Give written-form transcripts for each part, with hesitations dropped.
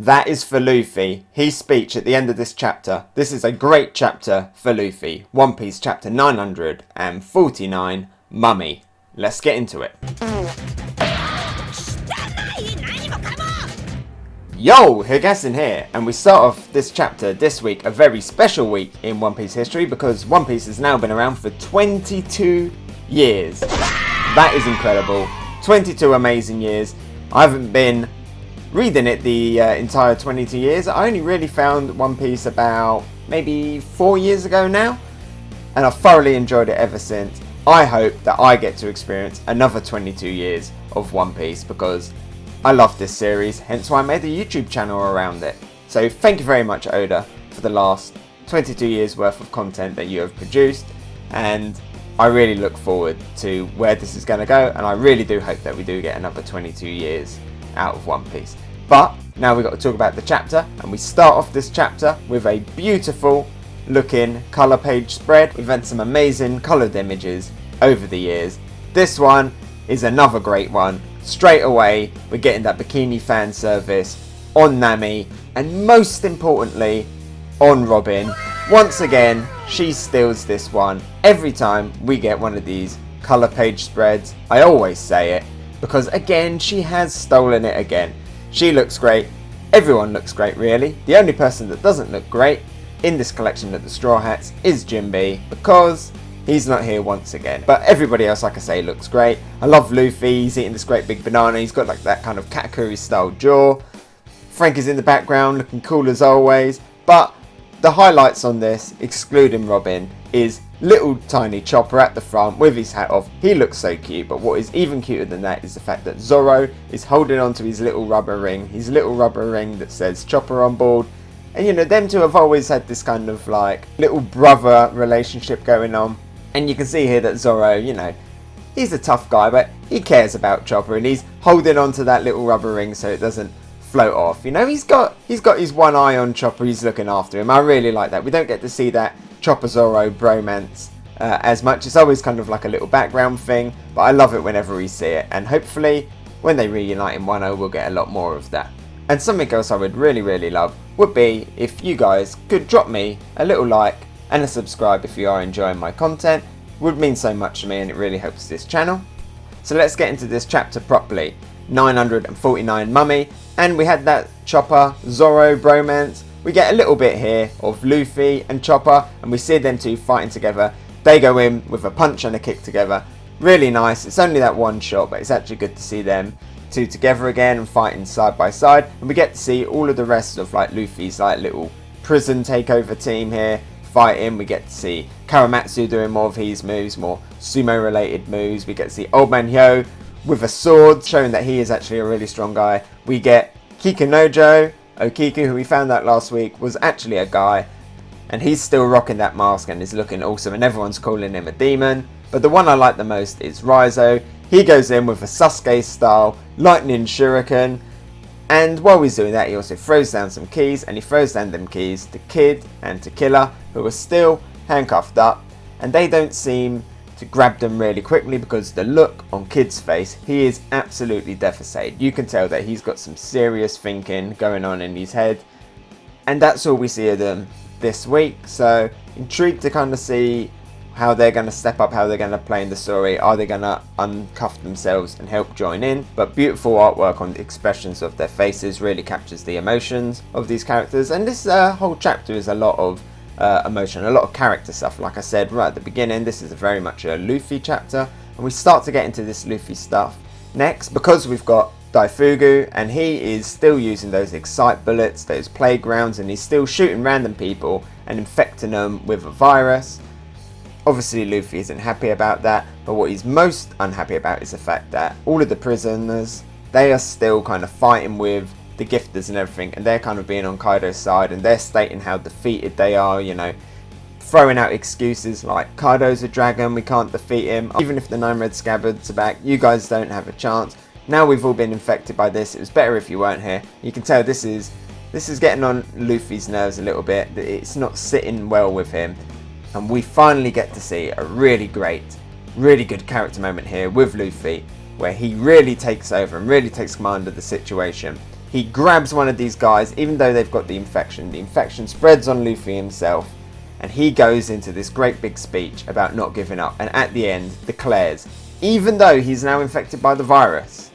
That is for Luffy. His speech at the end of this chapter. This is a great chapter for Luffy. One Piece chapter 949, Mummy. Let's get into it. Yo, Hegassen here, and we start off this chapter this week, a very special week in One Piece history, because One Piece has now been around for 22 years. That is incredible. 22 amazing years. I haven't been reading it the entire 22 years. I only really found One Piece about maybe 4 years ago now, and I've thoroughly enjoyed it ever since. I hope that I get to experience another 22 years of One Piece because I love this series, hence why I made a YouTube channel around it. So thank you very much, Oda, for the last 22 years worth of content that you have produced, and I really look forward to where this is going to go, and I really do hope that we do get another 22 years out of One Piece. But now we've got to talk about the chapter, and we start off this chapter with a beautiful looking colour page spread. We've had some amazing coloured images over the years. This one is another great one. Straight away, we're getting that bikini fan service on Nami, and most importantly, on Robin. Once again, she steals this one. Every time we get one of these colour page spreads, I always say it, because again, she has stolen it again. She looks great. Everyone looks great, really. The only person that doesn't look great in this collection of the Straw Hats is Jinbe, because he's not here once again. But everybody else, like I say, looks great. I love Luffy. He's eating this great big banana. He's got like that kind of Katakuri style jaw. Frank is in the background looking cool as always. But the highlights on this, excluding Robin, is little tiny Chopper at the front with his hat off. He looks so cute. But what is even cuter than that is the fact that Zoro is holding onto his little rubber ring. His little rubber ring that says Chopper on board. And you know, them two have always had this kind of like little brother relationship going on. And you can see here that Zoro, you know, he's a tough guy, but he cares about Chopper, and he's holding on to that little rubber ring so it doesn't float off. You know, he's got his one eye on Chopper. He's looking after him. I really like that. We don't get to see that Chopper-Zoro bromance as much. It's always kind of like a little background thing, but I love it whenever we see it. And hopefully, when they reunite in Wano, we'll get a lot more of that. And something else I would really, really love would be if you guys could drop me a little like and a subscribe if you are enjoying my content. It would mean so much to me, and it really helps this channel. So let's get into this chapter properly. 949 Mummy, and we had that Chopper Zoro bromance. We get a little bit here of Luffy and Chopper, and we see them two fighting together. They go in with a punch and a kick together. Really nice. It's only that one shot, but it's actually good to see them two together again and fighting side by side. And we get to see all of the rest of like Luffy's like little prison takeover team here fighting. We get to see Kawamatsu doing more of his moves, more sumo related moves. We get to see Old Man Hyo with a sword, showing that he is actually a really strong guy. We get Kikunojo, O-Kiku, who we found out last week was actually a guy, and he's still rocking that mask and is looking awesome, and everyone's calling him a demon. But the one I like the most is Raizo. He goes in with a Sasuke style lightning shuriken, and while he's doing that, he also throws down some keys, and he throws down them keys to Kid and to Killer, who are still handcuffed up, and they don't seem to grab them really quickly because the look on Kid's face, he is absolutely devastated. You can tell that he's got some serious thinking going on in his head, and that's all we see of them this week. So intrigued to kind of see how they're going to step up, how they're going to play in the story. Are they going to uncuff themselves and help join in? But beautiful artwork on the expressions of their faces really captures the emotions of these characters. And this whole chapter is a lot of emotion, a lot of character stuff. Like I said right at the beginning, this is very much a Luffy chapter. And we start to get into this Luffy stuff next because we've got Daifugo, and he is still using those excite bullets, those playgrounds, and he's still shooting random people and infecting them with a virus. Obviously Luffy isn't happy about that, but what he's most unhappy about is the fact that all of the prisoners, they are still kind of fighting with the gifters and everything, and they're kind of being on Kaido's side, and they're stating how defeated they are, you know, throwing out excuses like Kaido's a dragon, we can't defeat him, even if the 9 red scabbards are back, you guys don't have a chance. Now we've all been infected by this, it was better if you weren't here. You can tell this is getting on Luffy's nerves a little bit, it's not sitting well with him. And we finally get to see a really great, really good character moment here with Luffy, where he really takes over and really takes command of the situation. He grabs one of these guys, even though they've got the infection. The infection spreads on Luffy himself, and he goes into this great big speech about not giving up, and at the end declares, even though he's now infected by the virus,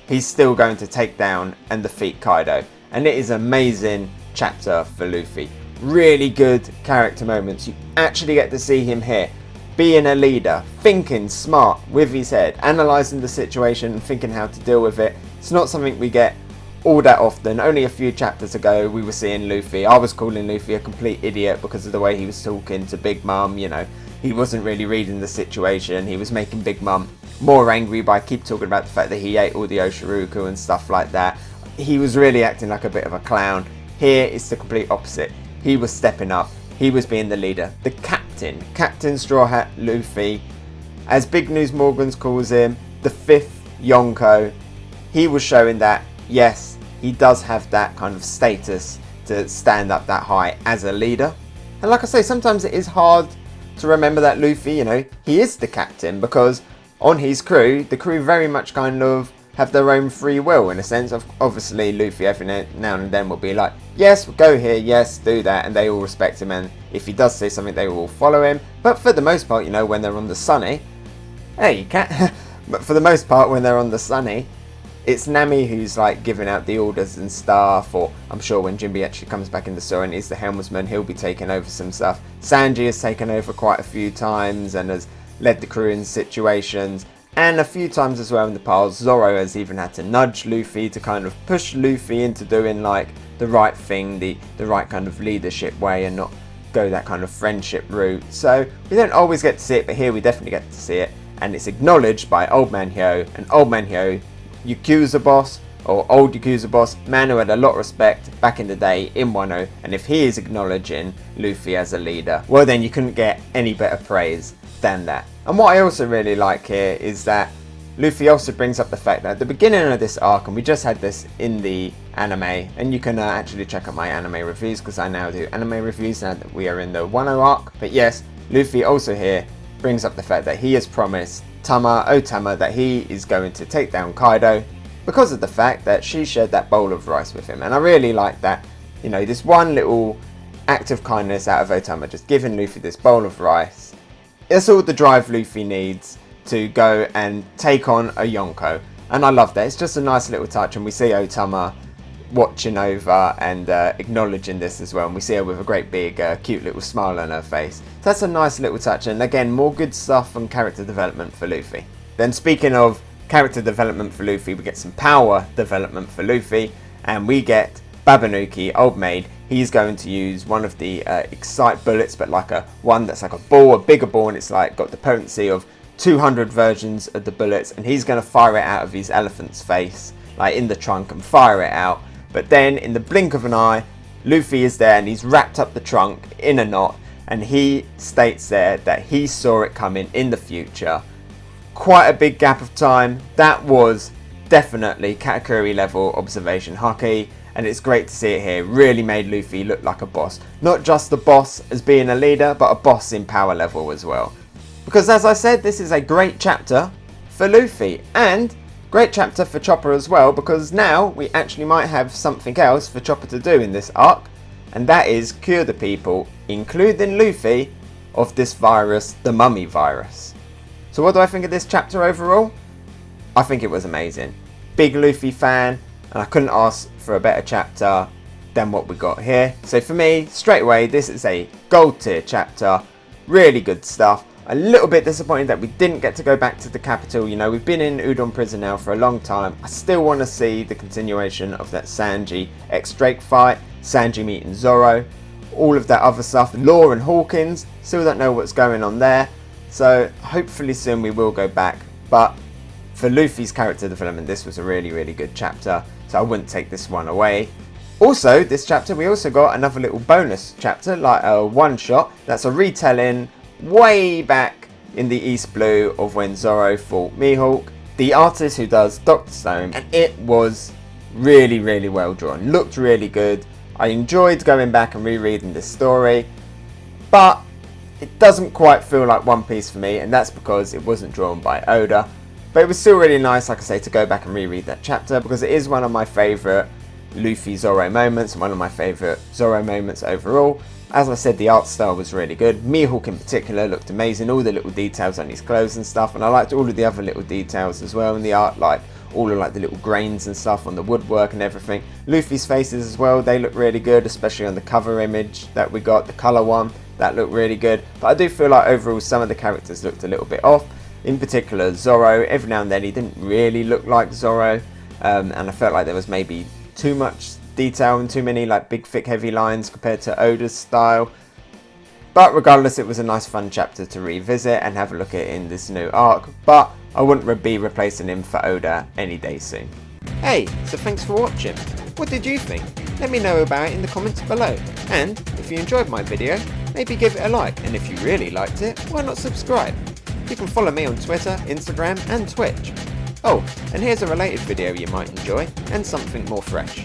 he's still going to take down and defeat Kaido. And it is an amazing chapter for Luffy. Really good character moments. You actually get to see him here, being a leader, thinking smart with his head, analysing the situation and thinking how to deal with it. It's not something we get all that often. Only a few chapters ago we were seeing Luffy. I was calling Luffy a complete idiot because of the way he was talking to Big Mom. You know, he wasn't really reading the situation. He was making Big Mom more angry by keep talking about the fact that he ate all the Oshiruku and stuff like that. He was really acting like a bit of a clown. Here it's the complete opposite. He was stepping up. He was being the leader, the captain, Captain Straw Hat Luffy, as Big News Morgans calls him, the fifth Yonko. He was showing that, yes, he does have that kind of status to stand up that high as a leader. And like I say, sometimes it is hard to remember that Luffy, you know, he is the captain, because on his crew, the crew very much kind of have their own free will in a sense. Of obviously Luffy every now and then will be like, yes, go here, yes, do that, and they all respect him, and if he does say something they will follow him. But for the most part, you know, when they're on the Sunny, hey, you can't but for the most part when they're on the Sunny, it's Nami who's like giving out the orders and stuff, or I'm sure when Jinbe actually comes back in the story and he's the helmsman, he'll be taking over some stuff. Sanji has taken over quite a few times and has led the crew in situations, and a few times as well in the past Zoro has even had to nudge Luffy to kind of push Luffy into doing like the right thing, the right kind of leadership way, and not go that kind of friendship route. So we don't always get to see it, but here we definitely get to see it, and it's acknowledged by Old Man Hyo, and Old Man Hyo, Yakuza boss, or old Yakuza boss, man who had a lot of respect back in the day in Wano, and if he is acknowledging Luffy as a leader, well then you couldn't get any better praise than that. And what I also really like here is that Luffy also brings up the fact that at the beginning of this arc, and we just had this in the anime, and you can actually check out my anime reviews because I now do anime reviews now that we are in the Wano arc, but yes, Luffy also here brings up the fact that he has promised Otama that he is going to take down Kaido because of the fact that she shared that bowl of rice with him. And I really like that, you know, this one little act of kindness out of Otama, just giving Luffy this bowl of rice. It's all the drive Luffy needs to go and take on a Yonko, and I love that. It's just a nice little touch, and we see Otama watching over and acknowledging this as well, and we see her with a great big cute little smile on her face. So that's a nice little touch, and again, more good stuff and character development for Luffy. Then speaking of character development for Luffy, we get some power development for Luffy, and we get Babanuki, Old Maid. He's going to use one of the Excite bullets, but like one that's like a ball, a bigger ball, and it's like got the potency of 200 versions of the bullets, and he's going to fire it out of his elephant's face, like in the trunk, and fire it out. But then in the blink of an eye, Luffy is there and he's wrapped up the trunk in a knot, and he states there that he saw it coming in the future. Quite a big gap of time. That was definitely Katakuri level observation haki, and it's great to see it here. Really made Luffy look like a boss. Not just the boss as being a leader, but a boss in power level as well. Because as I said, this is a great chapter for Luffy, and great chapter for Chopper as well, because now we actually might have something else for Chopper to do in this arc, and that is cure the people, including Luffy, of this virus, the mummy virus. So what do I think of this chapter overall? I think it was amazing. Big Luffy fan, and I couldn't ask for a better chapter than what we got here. So for me, straight away, this is a gold tier chapter. Really good stuff. A little bit disappointed that we didn't get to go back to the capital. You know, we've been in Udon Prison now for a long time. I still want to see the continuation of that Sanji x Drake fight, Sanji meeting Zoro, all of that other stuff. Law and Hawkins, still don't know what's going on there. So hopefully soon we will go back. But for Luffy's character development, this was a really, really good chapter. So I wouldn't take this one away. Also, this chapter, we also got another little bonus chapter, like a one-shot. That's a retelling way back in the East Blue of when Zoro fought Mihawk, the artist who does Dr. Stone, and it was really, really well drawn. Looked really good. I enjoyed going back and rereading this story, but it doesn't quite feel like One Piece for me, and that's because it wasn't drawn by Oda. But it was still really nice, like I say, to go back and reread that chapter, because it is one of my favourite Luffy Zoro moments, and one of my favourite Zoro moments overall. As I said, the art style was really good. Mihawk in particular looked amazing, all the little details on his clothes and stuff, and I liked all of the other little details as well in the art, like all of like the little grains and stuff on the woodwork and everything. Luffy's faces as well, they look really good, especially on the cover image that we got, the colour one, that looked really good. But I do feel like overall some of the characters looked a little bit off. In particular Zoro, every now and then he didn't really look like Zoro, and I felt like there was maybe too much detail and too many like big thick heavy lines compared to Oda's style. But regardless, it was a nice fun chapter to revisit and have a look at in this new arc, but I wouldn't be replacing him for Oda any day soon. Hey, so thanks for watching. What did you think? Let me know about it in the comments below. And if you enjoyed my video, maybe give it a like, and if you really liked it, why not subscribe? You can follow me on Twitter, Instagram and Twitch. Oh, and here's a related video you might enjoy, and something more fresh.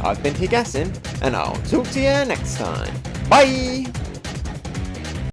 I've been Hegassen, and I'll talk to you next time. Bye!